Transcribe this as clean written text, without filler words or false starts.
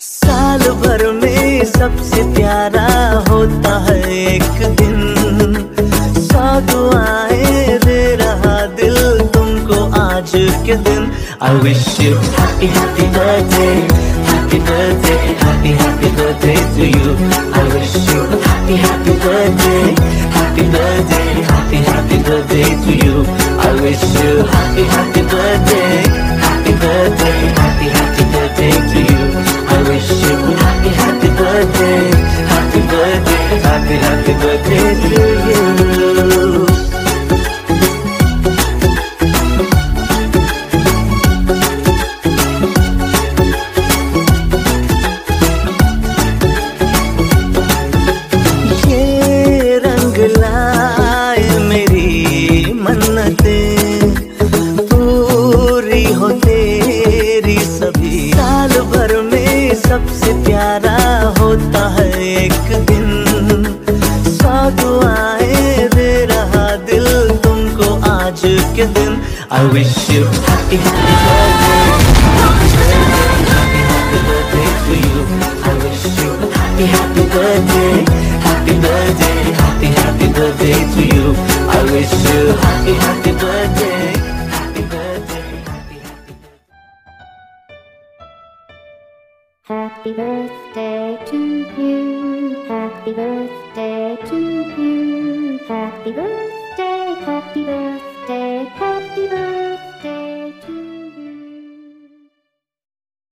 साल भर में सबसे प्यारा होता है एक दिन, 100 दुआएं दे रहा दिल तुमको आज के दिन। I wish you happy happy birthday, happy birthday, happy happy birthday to you. I wish you happy happy birthday, happy birthday, happy happy birthday to you. I wish you happy happy birthday, happy birthday, happy happy birthday to you. I wish you happy happy birthday, happy birthday, happy happy birthday to you. ये रंग लाए मेरी मन्नतें, पूरी हो तेरी सभी। साल भर में सबसे प्यारा होता है एक दिन, 100 दुआएं दे रहा दिल तुमको आज के दिन। I wish you happy happy birthday, happy happy birthday to you. I wish you happy happy birthday, happy birthday, happy happy birthday to you. I wish you happy happy birthday, happy birthday, happy happy birthday. Happy birthday to you. Happy birthday to you. Happy birthday.